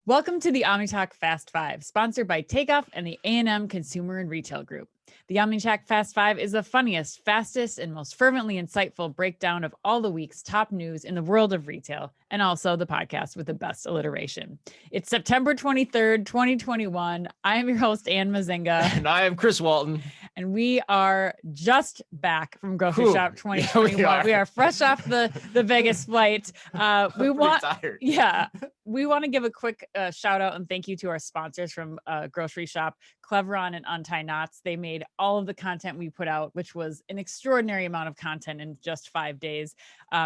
Welcome to the OmniTalk Fast Five, sponsored by Takeoff and the A&M Consumer and Retail Group. The OmniTalk Fast Five is the funniest, fastest, and most fervently insightful breakdown of all the week's top news in the world of retail, and also the podcast with the best alliteration. It's September 23rd, 2021. I am your host, Ann Mazinga. And I am Chris Walton. And we are just back from Groceryshop 2021. Yeah, we are fresh off the Vegas flight. We want to give a quick shout out and thank you to our sponsors from Groceryshop, Cleveron and Untie Knots. They made all of the content we put out, which was an extraordinary amount of content in just 5 days.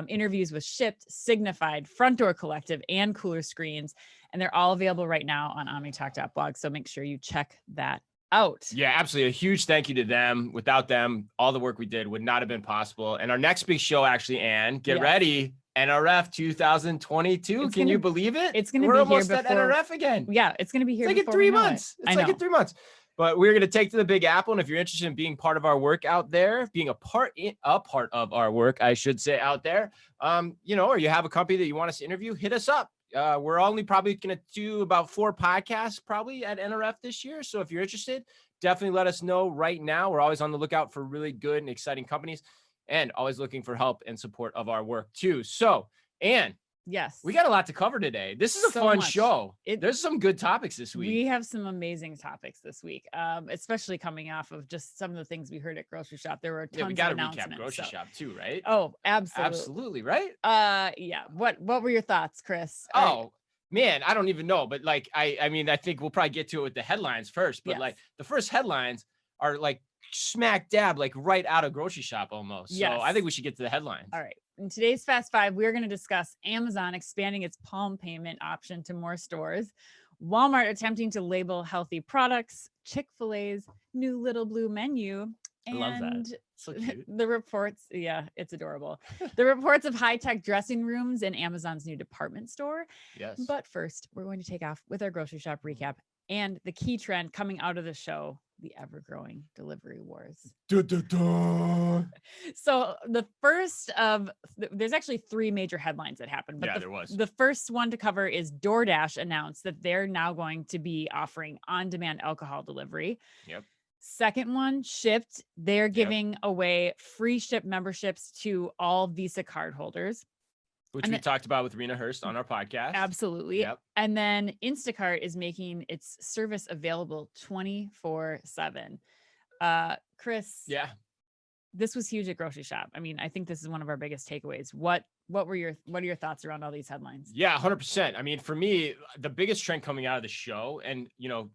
Interviews with Shipt, Signified, Front Door Collective, and Cooler Screens. And they're all available right now on omnitalk.blog. So make sure you check that out. Yeah, absolutely. A huge thank you to them. Without them, all the work we did would not have been possible. And our next big show, actually, Ann, get ready. NRF 2022. Can you believe it? It's going to be almost here before, at NRF again. Yeah, it's going to be here. It's like in 3 months. It's like in 3 months. But we're going to take to the Big Apple. And if you're interested in being part of our work out there, being a part of our work, I should say, out there, or you have a company that you want us to interview, hit us up. We're only probably going to do about 4 podcasts probably at NRF this year. So if you're interested, definitely let us know right now. We're always on the lookout for really good and exciting companies and always looking for help and support of our work too. So, Ann, yes, we got a lot to cover today. This is a fun show. There's some good topics this week. We have some amazing topics this week, especially coming off of just some of the things we heard at Groceryshop. There were tons we got of to announcements. recap Groceryshop too, right? Oh, absolutely. Absolutely, right? Yeah. What were your thoughts, Chris? Man, I don't even know, but I mean, I think we'll probably get to it with the headlines first, but the first headlines are smack dab, right out of Groceryshop almost. So I think we should get to the headlines. All right. In today's Fast Five, we're going to discuss Amazon expanding its Palm payment option to more stores, Walmart attempting to label healthy products, Chick-fil-A's new little blue menu, and I love that. So cute. The reports, it's adorable. The reports of high-tech dressing rooms in Amazon's new department store. Yes. But first, we're going to take off with our Groceryshop recap and the key trend coming out of the show, the ever-growing delivery wars. So the first of, there's actually 3 major headlines that happened. But there was. The first one to cover is DoorDash announced that they're now going to be offering on-demand alcohol delivery. Yep. Second one, Shipt. They're giving away free Shipt memberships to all Visa card holders. Which we talked about with Rena Hurst on our podcast. Absolutely. Yep. And then Instacart is making its service available 24/7. Chris. Yeah. This was huge at Groceryshop. I mean, I think this is one of our biggest takeaways. What are your thoughts around all these headlines? Yeah, 100%. I mean, for me, the biggest trend coming out of the show, and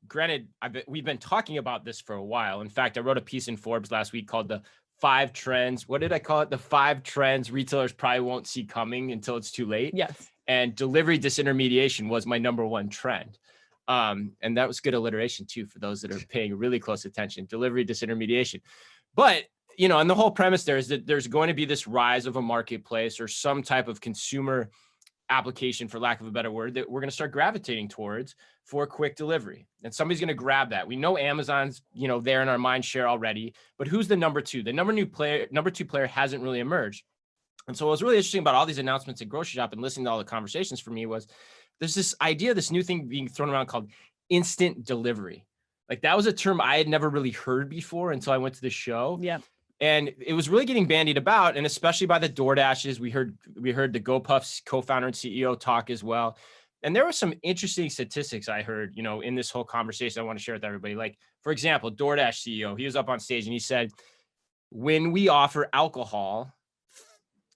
granted, we've been talking about this for a while. In fact, I wrote a piece in Forbes last week called the 5 trends. What did I call it? The 5 trends retailers probably won't see coming until it's too late. Yes. And delivery disintermediation was my number 1 trend. And that was good alliteration too, for those that are paying really close attention. Delivery disintermediation. But, and the whole premise there is that there's going to be this rise of a marketplace or some type of consumer application, for lack of a better word, that we're going to start gravitating towards for quick delivery. And somebody's going to grab that. We know Amazon's, there in our mind share already, but who's the number 2? The number 2 player hasn't really emerged. And so what was really interesting about all these announcements at Groceryshop and listening to all the conversations for me was there's this idea, this new thing being thrown around called instant delivery. That was a term I had never really heard before until I went to the show. Yeah. And it was really getting bandied about, and especially by the DoorDashes. We heard the GoPuff's co-founder and CEO talk as well. And there were some interesting statistics I heard, in this whole conversation I want to share with everybody. For example, DoorDash CEO, he was up on stage and he said, when we offer alcohol,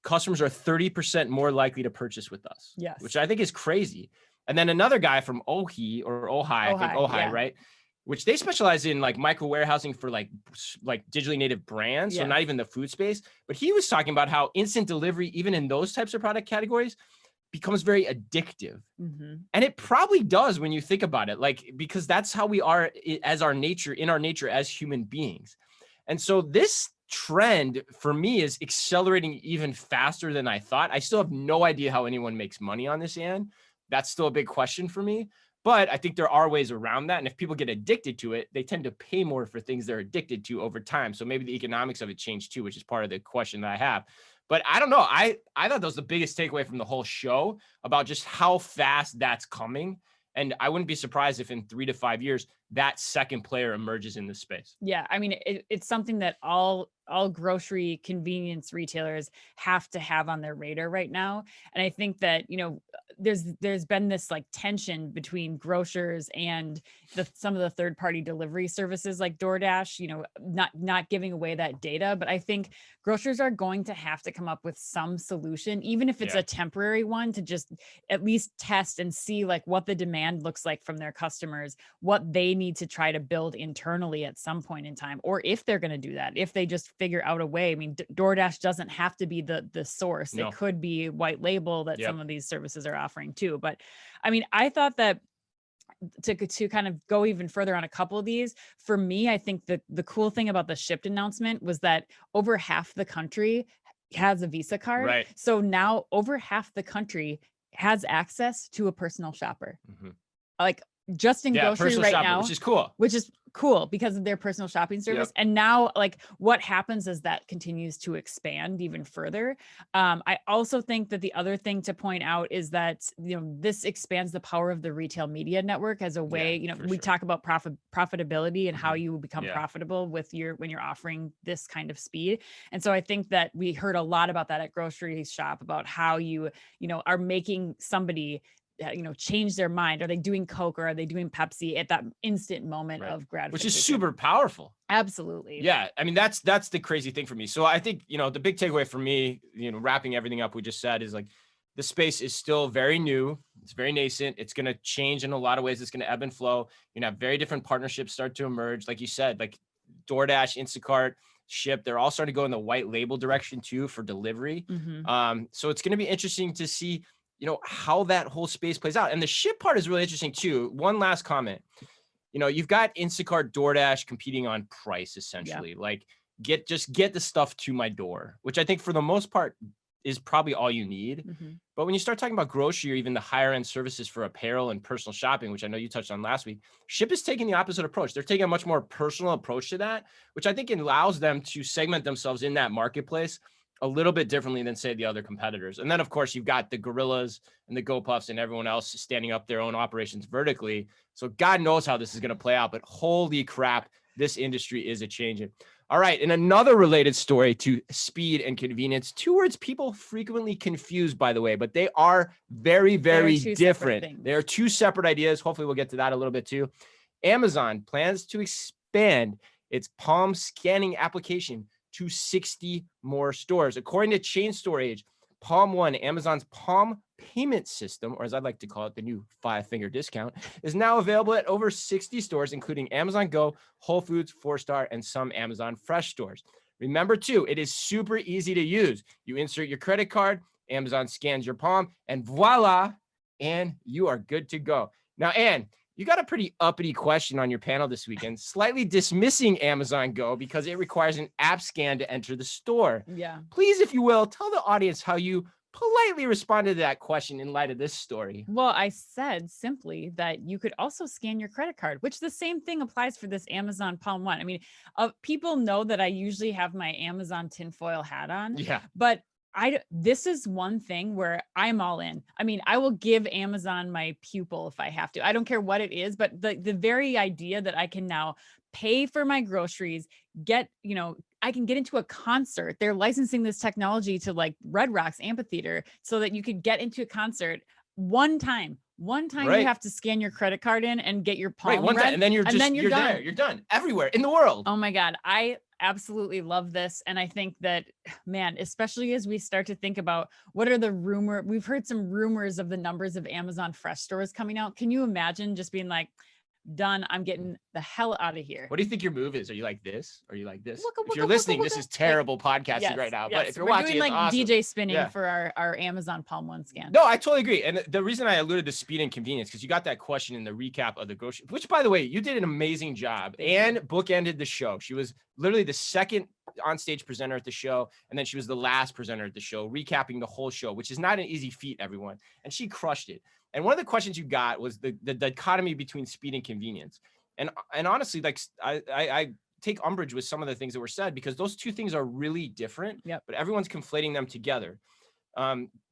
customers are 30% more likely to purchase with us. Yes. Which I think is crazy. And then another guy from Ohi, right? Which they specialize in micro warehousing for digitally native brands. So not even the food space, but he was talking about how instant delivery, even in those types of product categories, becomes very addictive. Mm-hmm. And it probably does when you think about it, because that's how we are in our nature as human beings. And so this trend for me is accelerating even faster than I thought. I still have no idea how anyone makes money on this, Ann. That's still a big question for me. But I think there are ways around that. And if people get addicted to it, they tend to pay more for things they're addicted to over time. So maybe the economics of it change too, which is part of the question that I have. But I don't know. I thought that was the biggest takeaway from the whole show about just how fast that's coming And I wouldn't be surprised if in 3 to 5 years, that second player emerges in this space. Yeah, I mean, it's something that all grocery convenience retailers have to have on their radar right now. And I think that, there's been this like tension between grocers and some of the third party delivery services like DoorDash, not giving away that data. But I think grocers are going to have to come up with some solution, even if it's a temporary one, to just at least test and see like what the demand looks like from their customers, what they need to try to build internally at some point in time, or if they're going to do that, if they just figure out a way. I mean, DoorDash doesn't have to be the source. No. It could be white label that some of these services are offering too. But I mean, I thought that to kind of go even further on a couple of these, for me, I think the cool thing about the Shipt announcement was that over half the country has a Visa card. Right. So now over half the country has access to a personal shopper. Like just in grocery right now, which is cool because of their personal shopping service. And now like what happens is that continues to expand even further. I also think that the other thing to point out is that, this expands the power of the retail media network as a way, we talk about profitability and how you become profitable when you're offering this kind of speed. And so I think that we heard a lot about that at Groceryshop, about how you are making somebody change their mind. Are they doing Coke or are they doing Pepsi at that instant moment of gratification? Which is super powerful. Absolutely. Yeah. I mean, that's the crazy thing for me. So I think, the big takeaway for me, wrapping everything up we just said is like, the space is still very new. It's very nascent. It's going to change in a lot of ways. It's going to ebb and flow. You're going to have very different partnerships start to emerge. Like you said, like DoorDash, Instacart, Shipt, they're all starting to go in the white label direction too for delivery. So it's going to be interesting to see how that whole space plays out. And the Shipt part is really interesting too. One last comment. You've got Instacart, DoorDash competing on price, essentially. Like get the stuff to my door, which I think for the most part is probably all you need. But when you start talking about grocery or even the higher end services for apparel and personal shopping, which I know you touched on last week, Shipt is taking the opposite approach. They're taking a much more personal approach to that, which I think allows them to segment themselves in that marketplace a little bit differently than, say, the other competitors. And then, of course, you've got the Gorillas and the GoPuffs and everyone else standing up their own operations vertically. So God knows how this is going to play out, but holy crap, this industry is a-changing. All right, and another related story to speed and convenience, two words people frequently confuse, by the way, but they are very, very different. They are two separate ideas. Hopefully we'll get to that a little bit too. Amazon plans to expand its palm scanning application to 60 more stores. According to Chain Store Age, Palm One, Amazon's palm payment system, or as I'd like to call it, the new 5-finger discount, is now available at over 60 stores, including Amazon Go, Whole Foods, 4-Star, and some Amazon Fresh stores. Remember, too, it is super easy to use. You insert your credit card, Amazon scans your palm, and voila, and you are good to go. Now, Ann, you got a pretty uppity question on your panel this weekend, slightly dismissing Amazon Go because it requires an app scan to enter the store. Yeah. Please, if you will, tell the audience how you politely responded to that question in light of this story. Well, I said simply that you could also scan your credit card, which the same thing applies for this Amazon Palm One. I mean, people know that I usually have my Amazon tinfoil hat on, but this is one thing where I'm all in. I mean, I will give Amazon my pupil if I have to. I don't care what it is, but the very idea that I can now pay for my groceries, I can get into a concert. They're licensing this technology to like Red Rocks Amphitheater so that you could get into a concert one time. You have to scan your credit card in and get your palm read, and then you're done. There. You're done everywhere in the world. Oh my God. I absolutely love this. And I think that, man, especially as we start to think about what are we've heard some rumors of the numbers of Amazon Fresh stores coming out. Can you imagine just being like, done, I'm getting the hell out of here? What do you think your move is? Are you like this? Are you like this? If you're listening, this is terrible podcasting right now. But if you're watching, doing it's awesome. DJ spinning for our Amazon Palm One scan. No, I totally agree. And the reason I alluded to speed and convenience, because you got that question in the recap of the grocery, which, by the way, you did an amazing job. And bookended the show. She was literally the second on-stage presenter at the show, and then she was the last presenter at the show, recapping the whole show, which is not an easy feat, everyone. And she crushed it. And one of the questions you got was the dichotomy between speed and convenience. And honestly, like I take umbrage with some of the things that were said, because those two things are really different, but everyone's conflating them together.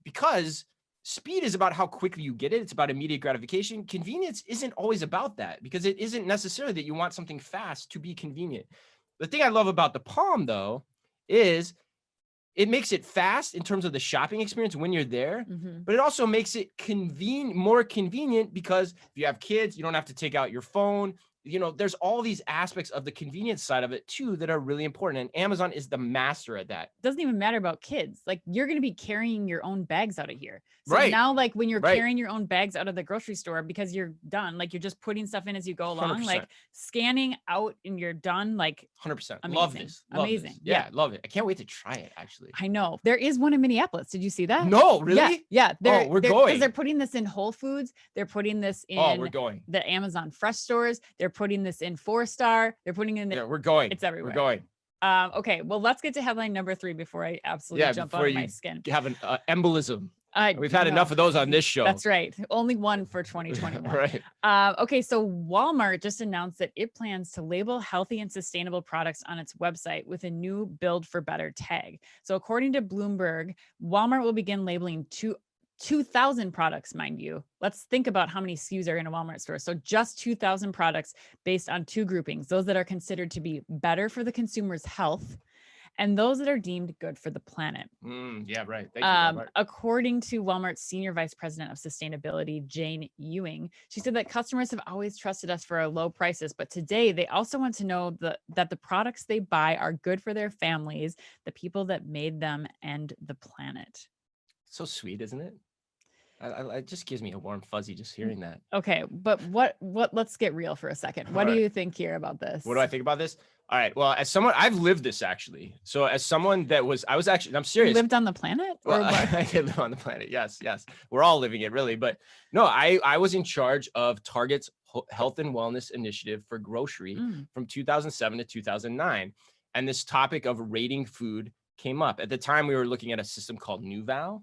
Because speed is about how quickly you get it. It's about immediate gratification. Convenience isn't always about that, because it isn't necessarily that you want something fast to be convenient. The thing I love about the Palm, though, is it makes it fast in terms of the shopping experience when you're there, but it also makes it more convenient, because if you have kids, you don't have to take out your phone. There's all these aspects of the convenience side of it too that are really important. And Amazon is the master at that. Doesn't even matter about kids. Like, you're going to be carrying your own bags out of here. So Right. now, like, when you're carrying your own bags out of the grocery store because you're done, like, you're just putting stuff in as you go along, 100%. like scanning out and you're done. Like, 100%. amazing. Love this. Amazing. This. Yeah, love it. I can't wait to try it, actually. I know. There is one in Minneapolis. Did you see that? No, really? Yeah. We're going. Because they're putting this in Whole Foods. They're putting this in we're going. the Amazon Fresh stores. They're putting this in 4-star. They're putting it in Yeah, we're going. It's everywhere. We're going. Okay, well, let's get to headline number 3 before I absolutely jump out of my skin. Have an embolism. We've had enough of those on this show. That's right. Only one for 2021. Right. Okay, so Walmart just announced that it plans to label healthy and sustainable products on its website with a new Build for Better tag. So according to Bloomberg, Walmart will begin labeling 2,000 products, mind you. Let's think about how many SKUs are in a Walmart store. So just 2,000 products based on 2 groupings, those that are considered to be better for the consumer's health and those that are deemed good for the planet. Yeah, right. Thank you, Walmart. According to Walmart's Senior Vice President of Sustainability, Jane Ewing, she said that customers have always trusted us for our low prices, but today they also want to know that the products they buy are good for their families, the people that made them, and the planet. So sweet, isn't it? It just gives me a warm fuzzy just hearing that. Okay, but what let's get real for a second. What do you think here about this? What do I think about this? All right. Well, as someone, I've lived this actually. So as someone that I'm serious. You lived on the planet? Or what? I did live on the planet. Yes. We're all living it, really. But no, I was in charge of Target's health and wellness initiative for grocery from 2007 to 2009. And this topic of rating food came up. At the time, we were looking at a system called NuVal.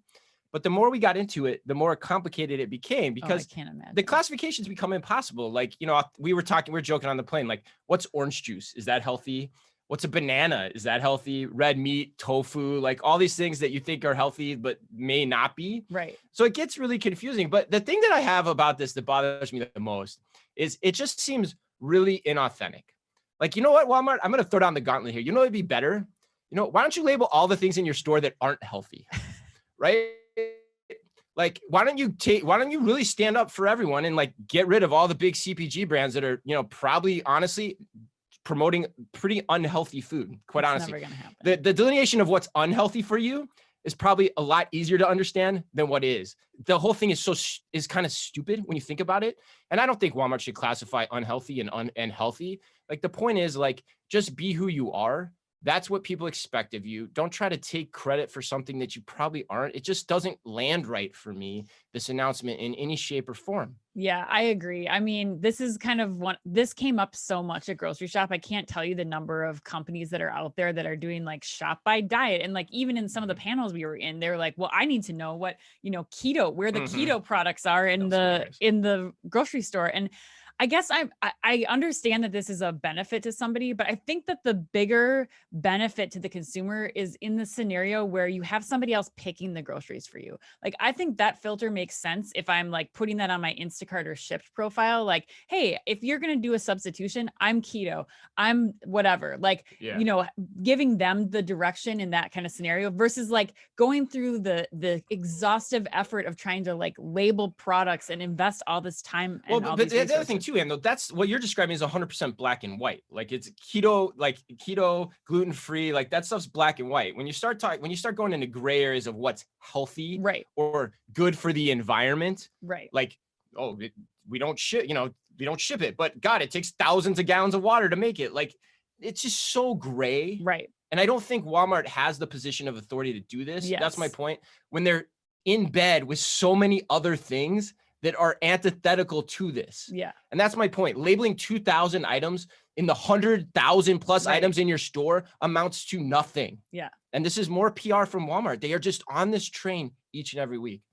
But the more we got into it, the more complicated it became, because I can't imagine. the classifications become impossible. Like, we were joking on the plane, like, what's orange juice? Is that healthy? What's a banana? Is that healthy? Red meat, tofu, like all these things that you think are healthy, but may not be. Right. So it gets really confusing. But the thing that I have about this that bothers me the most is it just seems really inauthentic. Like, you know what, Walmart? I'm going to throw down the gauntlet here. You know, it'd be better. Why don't you label all the things in your store that aren't healthy? Right? Like, why don't you really stand up for everyone and like get rid of all the big CPG brands that are, probably honestly promoting pretty unhealthy food, quite honestly. Never gonna happen. The delineation of what's unhealthy for you is probably a lot easier to understand than what is. The whole thing is kind of stupid when you think about it. And I don't think Walmart should classify unhealthy and healthy. Like, the point is, like, just be who you are. That's what people expect of you. Don't try to take credit for something that you probably aren't. It just doesn't land right for me, this announcement, in any shape or form. Yeah, I agree. I mean, this is kind of this came up so much at Groceryshop. I can't tell you the number of companies that are out there that are doing like shop by diet. And like, even in some of the panels we were in, they were like, well, I need to know what, keto, where the keto products are in the grocery store. And I guess I understand that this is a benefit to somebody, but I think that the bigger benefit to the consumer is in the scenario where you have somebody else picking the groceries for you. Like, I think that filter makes sense if I'm like putting that on my Instacart or Shipt profile. Like, hey, if you're going to do a substitution, I'm keto, I'm whatever, like, giving them the direction in that kind of scenario versus like going through the exhaustive effort of trying to like label products and invest all this time. And all these resources. The other thing too, and that's what you're describing is 100% black and white. Like, it's keto, gluten-free, like that stuff's black and white. When you start going into gray areas of what's healthy, right, or good for the environment, right, like, we don't ship it, but God, it takes thousands of gallons of water to make it. Like, it's just so gray, right? And I don't think Walmart has the position of authority to do this. Yes. That's my point. When they're in bed with so many other things that are antithetical to this. Yeah. And that's my point. Labeling 2,000 items in the 100,000 plus items in your store amounts to nothing. Yeah. And this is more PR from Walmart. They are just on this train each and every week.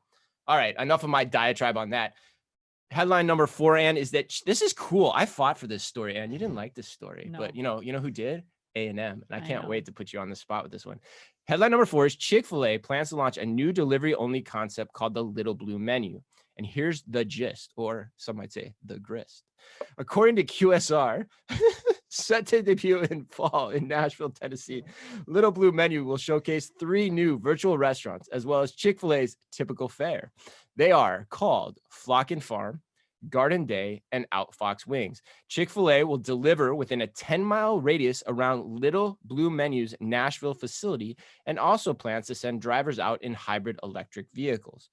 All right, enough of my diatribe on that. Headline number 4, Ann, is that this is cool. I fought for this story, Ann. You didn't like this story, No. but you know who did? A&M. And I can't wait to put you on the spot with this one. Headline number 4 is Chick-fil-A plans to launch a new delivery-only concept called the Little Blue Menu. And here's the gist, or some might say the grist. According to QSR, set to debut in fall in Nashville, Tennessee, Little Blue Menu will showcase 3 new virtual restaurants, as well as Chick-fil-A's typical fare. They are called Flock and Farm, Garden Day, and Outfox Wings. Chick-fil-A will deliver within a 10-mile radius around Little Blue Menu's Nashville facility, and also plans to send drivers out in hybrid electric vehicles.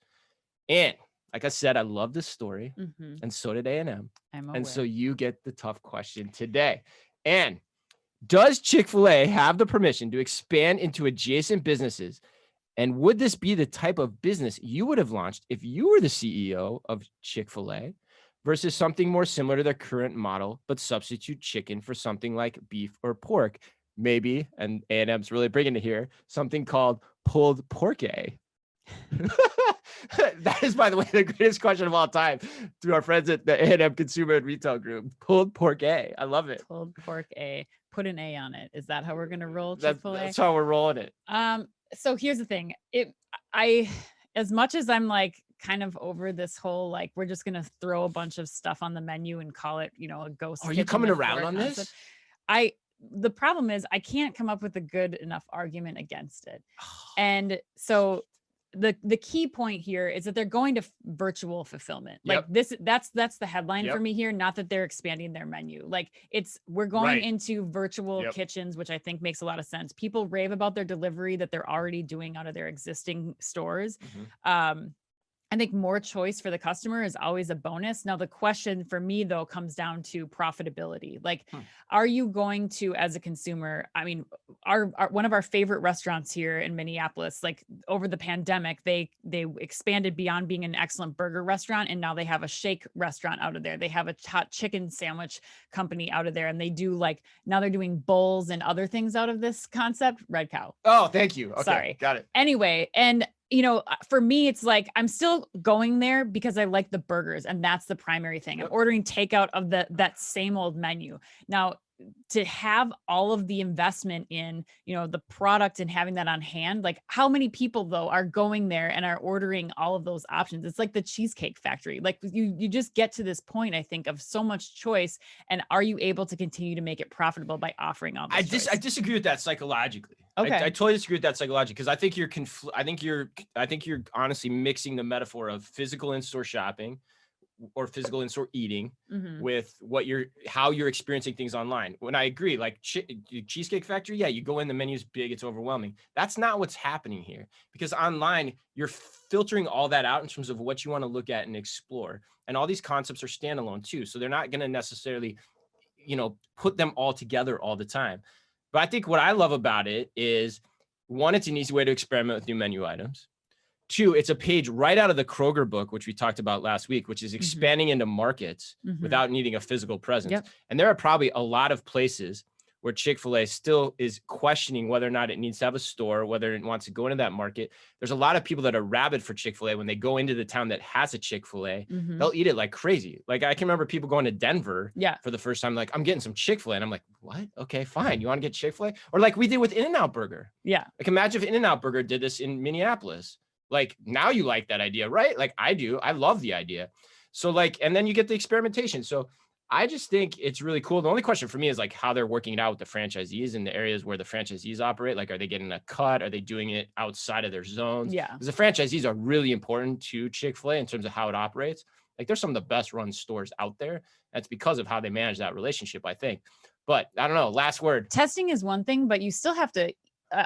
And like I said, I love this story, and so did A&M. And so you get the tough question today. And does Chick-fil-A have the permission to expand into adjacent businesses? And would this be the type of business you would have launched if you were the CEO of Chick-fil-A versus something more similar to their current model, but substitute chicken for something like beef or pork? Maybe, and A&M's really bringing it here, something called pulled pork-a. That is, by the way, the greatest question of all time through our friends at the A&M Consumer Retail Group. Pulled pork-a. I love it. Pulled pork-a. Put an A on it. Is that how we're going to roll Chick-fil-A? That's how we're rolling it. So here's the thing. As much as I'm like kind of over this whole, like, we're just going to throw a bunch of stuff on the menu and call it, a ghost. Are you coming around on this? The problem is I can't come up with a good enough argument against it. And so the key point here is that they're going to virtual fulfillment. Like that's the headline for me here. Not that they're expanding their menu. Like we're going into virtual kitchens, which I think makes a lot of sense. People rave about their delivery that they're already doing out of their existing stores. I think more choice for the customer is always a bonus. Now, the question for me, though, comes down to profitability. Like, are you going to, as a consumer, I mean, one of our favorite restaurants here in Minneapolis, like over the pandemic, they expanded beyond being an excellent burger restaurant. And now they have a shake restaurant out of there. They have a hot chicken sandwich company out of there. And they do now they're doing bowls and other things out of this concept. Red Cow. Oh, thank you. Okay, sorry. Got it. Anyway, and for me, it's like, I'm still going there because I like the burgers, and that's the primary thing. I'm ordering takeout of that same old menu. Now, to have all of the investment in, the product and having that on hand, like how many people though are going there and are ordering all of those options? It's like the Cheesecake Factory. Like you just get to this point, I think, of so much choice. And are you able to continue to make it profitable by offering all this I disagree with that psychologically. Okay. I totally disagree with that psychologically, because I think you're honestly mixing the metaphor of physical in-store shopping or physical in-store eating with how you're experiencing things online. When I agree, like Cheesecake Factory, you go in, the menu's big, it's overwhelming. That's not what's happening here, because online you're filtering all that out in terms of what you want to look at and explore. And all these concepts are standalone too. So they're not going to necessarily, put them all together all the time. But I think what I love about it is, 1, it's an easy way to experiment with new menu items. 2, it's a page right out of the Kroger book, which we talked about last week, which is expanding into markets without needing a physical presence. And there are probably a lot of places where Chick-fil-A still is questioning whether or not it needs to have a store, whether it wants to go into that market. There's a lot of people that are rabid for Chick-fil-A. When they go into the town that has a Chick-fil-A, they'll eat it like crazy. Like, I can remember people going to Denver for the first time, like, I'm getting some Chick-fil-A. And I'm like, what? Okay, fine. You want to get Chick-fil-A? Or like we did with In-N-Out Burger. Yeah. Like, imagine if In-N-Out Burger did this in Minneapolis. Like, now you like that idea, right? Like, I do. I love the idea. So like, and then you get the experimentation. So I just think it's really cool. The only question for me is like how they're working it out with the franchisees in the areas where the franchisees operate. Like, are they getting a cut? Are they doing it outside of their zones? Yeah. Because the franchisees are really important to Chick-fil-A in terms of how it operates. Like, there's some of the best run stores out there. That's because of how they manage that relationship, I think. But I don't know. Last word. Testing is one thing, but you still have to,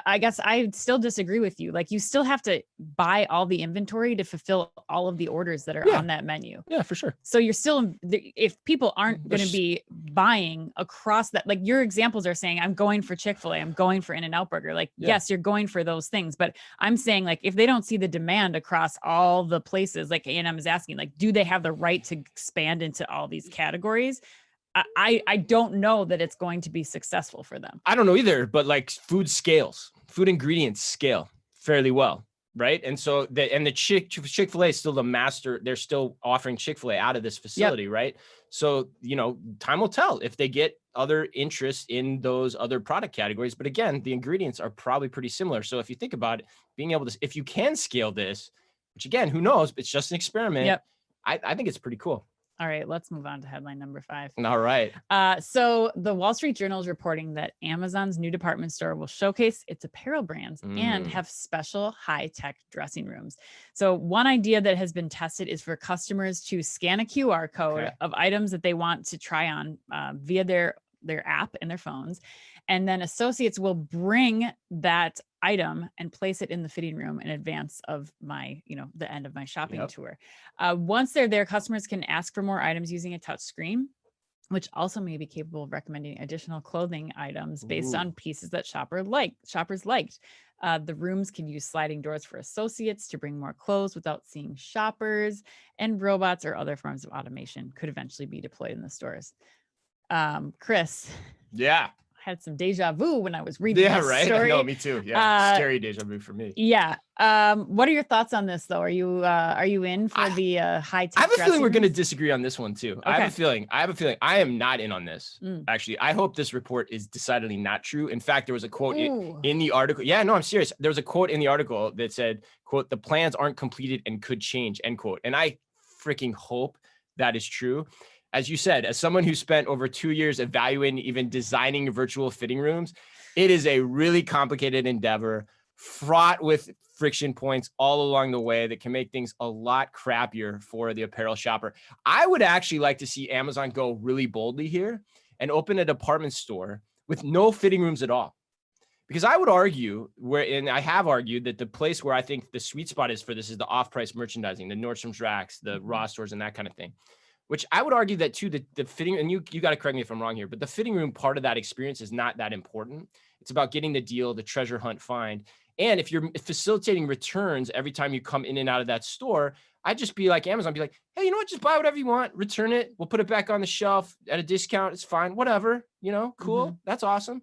I guess I still disagree with you. Like, you still have to buy all the inventory to fulfill all of the orders that are on that menu. Yeah, for sure. So you're still, if people aren't going to be buying across that, like your examples are saying, I'm going for Chick-fil-A, I'm going for In-N-Out Burger. Like, yes, you're going for those things, but I'm saying, like, if they don't see the demand across all the places, like A&M is asking, like, do they have the right to expand into all these categories? I don't know that it's going to be successful for them. I don't know either, but like food ingredients scale fairly well, right? And so the Chick-fil-A is still the master. They're still offering Chick-fil-A out of this facility, right? So, time will tell if they get other interest in those other product categories. But again, the ingredients are probably pretty similar. So if you think about it, being able to, if you can scale this, which again, who knows, it's just an experiment. Yep. I think it's pretty cool. All right, let's move on to headline number 5. All right. So the Wall Street Journal is reporting that Amazon's new department store will showcase its apparel brands and have special high-tech dressing rooms. So one idea that has been tested is for customers to scan a QR code of items that they want to try on via their app and their phones. And then associates will bring that item and place it in the fitting room in advance of my, the end of my shopping tour. Once they're there, customers can ask for more items using a touch screen, which also may be capable of recommending additional clothing items based on pieces that shoppers liked. The rooms can use sliding doors for associates to bring more clothes without seeing shoppers, and robots or other forms of automation could eventually be deployed in the stores. Chris. Yeah. Had some deja vu when I was reading this story. No, me too. Yeah, scary deja vu for me. Yeah. What are your thoughts on this, though? Are you in for the high tech? I have a feeling we're going to disagree on this one too. Okay. I have a feeling I am not in on this. Actually, I hope this report is decidedly not true. In fact, there was a quote in the article. Yeah, no, I'm serious. There was a quote in the article that said, "quote The plans aren't completed and could change." End quote. And I freaking hope that is true. As you said, as someone who spent over 2 years evaluating, even designing virtual fitting rooms, it is a really complicated endeavor, fraught with friction points all along the way that can make things a lot crappier for the apparel shopper. I would actually like to see Amazon go really boldly here and open a department store with no fitting rooms at all. Because I would argue, and I have argued, that the place where I think the sweet spot is for this is the off-price merchandising, the Nordstrom's racks, the Ross stores, and that kind of thing. Which I would argue that too, the fitting, and you got to correct me if I'm wrong here, but the fitting room part of that experience is not that important. It's about getting the deal, the treasure hunt find. And if you're facilitating returns every time you come in and out of that store, I'd just be like Amazon, be like, hey, you know what? Just buy whatever you want, return it. We'll put it back on the shelf at a discount. It's fine. Whatever, cool. That's awesome.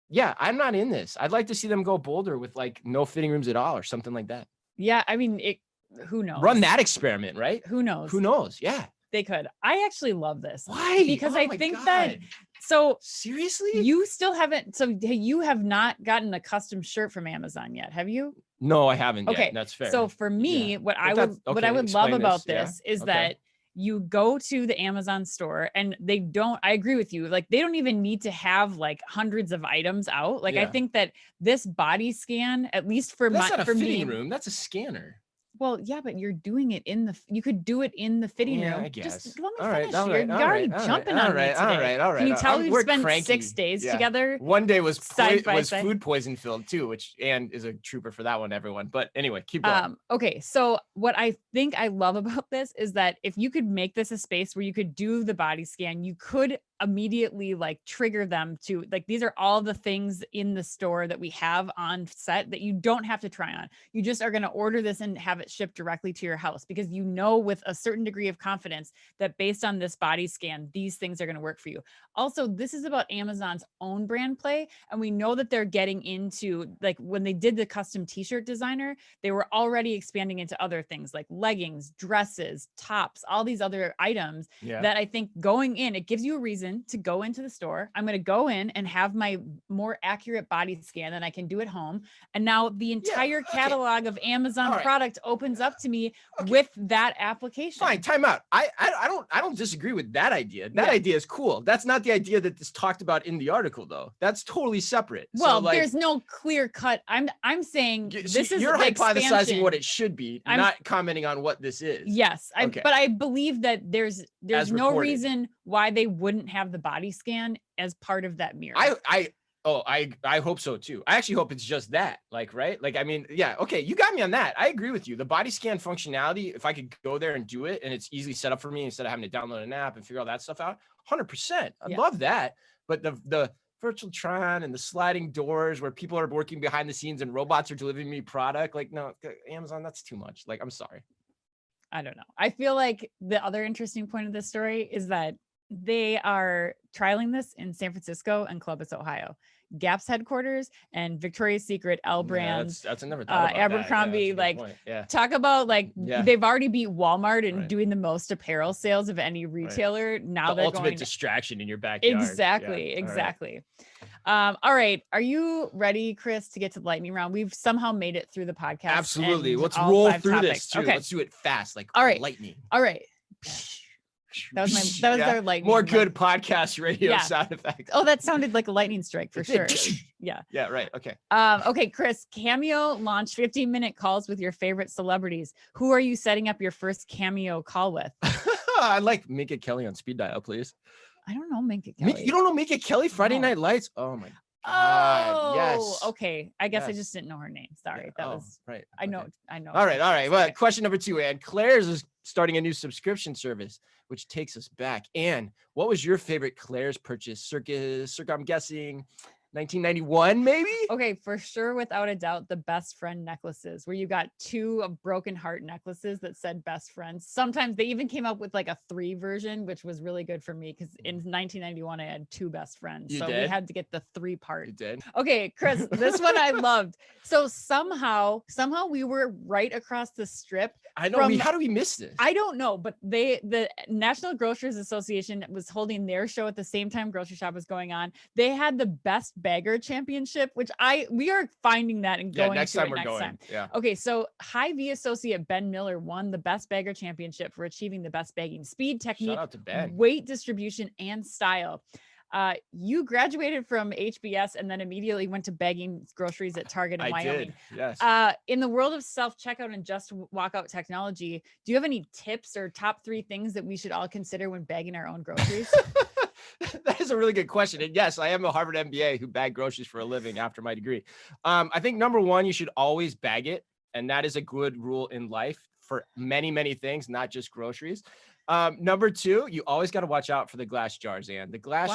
Yeah, I'm not in this. I'd like to see them go bolder with like no fitting rooms at all or something like that. Yeah. I mean, who knows? Run that experiment, right? Who knows? Who knows? Yeah. They could. I actually love this. Why? Because I think that, so seriously, you still haven't, so you have not gotten a custom shirt from Amazon yet, have you? No, I haven't Okay, yet. That's fair. So for me, what I would love about this is that you go to the Amazon store and I agree with you. Like, they don't even need to have like hundreds of items out. Like, I think that this body scan, at least for that's not a fitting me, room. That's a scanner. Well, yeah, but you're doing it you could do it in the fitting room. I guess. Just let me finish. You're already jumping on me today. All right. Can you tell we've spent cranky. 6 days together? One day was side by side. food poison filled too, which Anne is a trooper for that one, everyone. But anyway, keep going. Okay, so what I think I love about this is that if you could make this a space where you could do the body scan, you could immediately like trigger them to like, these are all the things in the store that we have on set that you don't have to try on. You just are going to order this and have it shipped directly to your house, because with a certain degree of confidence that based on this body scan, these things are going to work for you. Also, this is about Amazon's own brand play. And we know that they're getting into, like, when they did the custom t-shirt designer, they were already expanding into other things like leggings, dresses, tops, all these other items that I think going in, it gives you a reason to go into the store. I'm going to go in and have my more accurate body scan than I can do at home. And now the entire catalog of Amazon product opens up to me with that application. Fine, time out. I don't disagree with that idea. That idea is cool. That's not the idea that is talked about in the article, though. That's totally separate. Well, so, like, there's no clear cut. I'm saying this is you're hypothesizing expansion. What it should be, not commenting on what this is. Yes, but I believe that there's no reason why they wouldn't have the body scan as part of that mirror. I hope so too. I actually hope it's just that, right? Like, I mean, yeah, okay, you got me on that. I agree with you. The body scan functionality, if I could go there and do it and it's easily set up for me instead of having to download an app and figure all that stuff out, 100%. I'd love that. But the virtual try-on and the sliding doors where people are working behind the scenes and robots are delivering me product, like, no, Amazon, that's too much. Like, I'm sorry. I don't know. I feel like the other interesting point of this story is that they are trialing this in San Francisco and Columbus, Ohio. Gap's headquarters, and Victoria's Secret, L Brands, that's I never thought about Abercrombie. That. Talk about they've already beat Walmart in doing the most apparel sales of any retailer. Now they're ultimate distraction in your backyard. Exactly. All right. Are you ready, Chris, to get to the lightning round? We've somehow made it through the podcast. Absolutely. Let's roll through this too. Okay. Let's do it fast, lightning. All right. That was our lightning. More good podcast radio sound effects. Oh, that sounded like a lightning strike for sure. Yeah. Yeah, right. Okay. Okay, Chris, Cameo launched 15-minute calls with your favorite celebrities. Who are you setting up your first Cameo call with? I like Minka Kelly on speed dial, please. I don't know Minka Kelly. You don't know Minka Kelly? Friday Night Lights? Oh my God. Yes. Okay. I guess I just didn't know her name. Sorry. That was right. I know. All right. Well, question number 2, Ann. Claire's is starting a new subscription service, which takes us back. Ann, what was your favorite Claire's purchase? Circa, I'm guessing 1991, maybe? Okay, for sure, without a doubt, the best friend necklaces, where you got 2 broken heart necklaces that said best friends. Sometimes they even came up with like a 3 version, which was really good for me because in 1991 I had 2 best friends. We had to get the 3 part. You did? Okay, Chris, this one I loved. So somehow we were right across the strip. I know. How do we miss this? I don't know, but the National Grocers Association was holding their show at the same time Grocery Shop was going on. They had the best bagger championship, which we are finding that and going next to time it we're next going. time. Yeah. Okay, so Hy-Vee associate Ben Miller won the best bagger championship for achieving the best bagging speed, technique, shout out to Ben, weight distribution, and style. You graduated from HBS and then immediately went to bagging groceries at Target in Wyoming. Yes. In the world of self-checkout and just walkout technology, do you have any tips or top 3 things that we should all consider when bagging our own groceries? That is a really good question. And yes, I am a Harvard MBA who bagged groceries for a living after my degree. I think number 1, you should always bag it. And that is a good rule in life for many, many things, not just groceries. Number 2, you always got to watch out for the glass jars, and the glass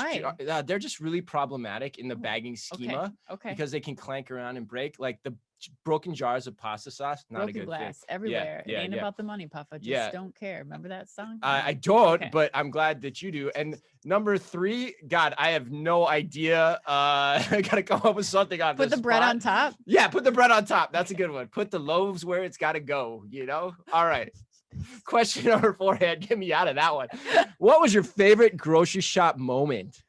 they're just really problematic in the bagging schema because they can clank around and break. Like the broken jars of pasta sauce, not broken a good glass thing. everywhere. It ain't about the money, Puff. I just don't care. Remember that song? I don't, but I'm glad that you do. And number 3, God, I have no idea. I gotta come up with something on this. Put the bread on top. Yeah, put the bread on top. That's a good one. Put the loaves where it's gotta go. All right. Question number 4, Ed, get me out of that one. What was your favorite grocery shop moment?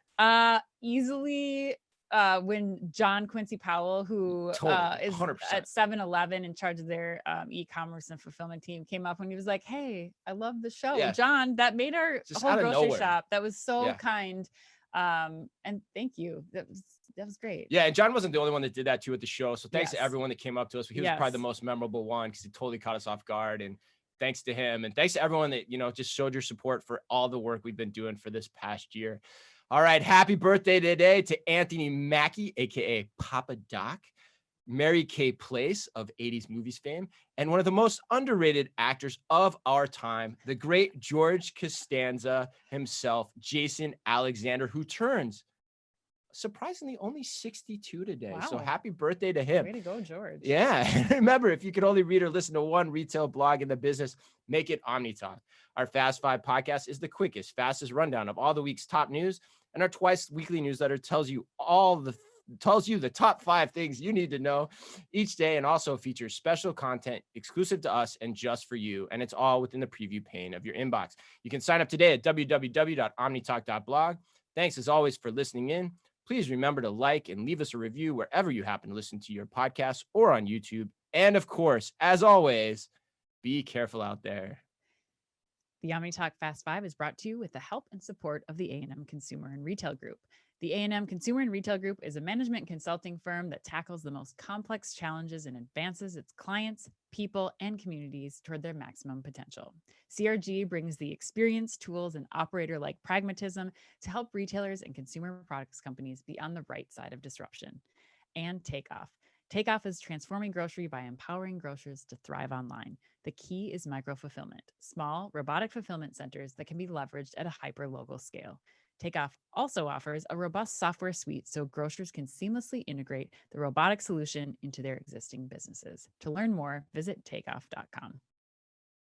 Easily when John Quincy Powell, who is 100%. at 7-Eleven in charge of their e-commerce and fulfillment team, came up and he was like, "Hey, I love the show." Yeah. John, that made our just whole grocery shop. That was so kind. And thank you. That was great. Yeah, and John wasn't the only one that did that too at the show. So thanks to everyone that came up to us. He was probably the most memorable one because he totally caught us off guard. And thanks to him, and thanks to everyone that just showed your support for all the work we've been doing for this past year. All right, happy birthday today to Anthony Mackie, aka Papa Doc, Mary Kay Place of 80s movies fame, and one of the most underrated actors of our time, the great George Costanza himself, Jason Alexander, who turns surprisingly only 62 today. Wow. So happy birthday to him. Way to go, George. Yeah. Remember, if you could only read or listen to one retail blog in the business, make it OmniTalk. Our Fast 5 podcast is the quickest, fastest rundown of all the week's top news, and our twice weekly newsletter tells you the top 5 things you need to know each day, and also features special content exclusive to us and just for you. And it's all within the preview pane of your inbox. You can sign up today at www.omnitalk.blog. Thanks as always for listening in. Please remember to like and leave us a review wherever you happen to listen to your podcast or on YouTube. And of course, as always, be careful out there. The OmniTalk Fast 5 is brought to you with the help and support of the A&M Consumer and Retail Group. The A&M Consumer and Retail Group is a management consulting firm that tackles the most complex challenges and advances its clients, people, and communities toward their maximum potential. CRG brings the experience, tools, and operator-like pragmatism to help retailers and consumer products companies be on the right side of disruption. And Takeoff. Takeoff is transforming grocery by empowering grocers to thrive online. The key is micro-fulfillment, small robotic fulfillment centers that can be leveraged at a hyper-local scale. Takeoff also offers a robust software suite so grocers can seamlessly integrate the robotic solution into their existing businesses. To learn more, visit takeoff.com.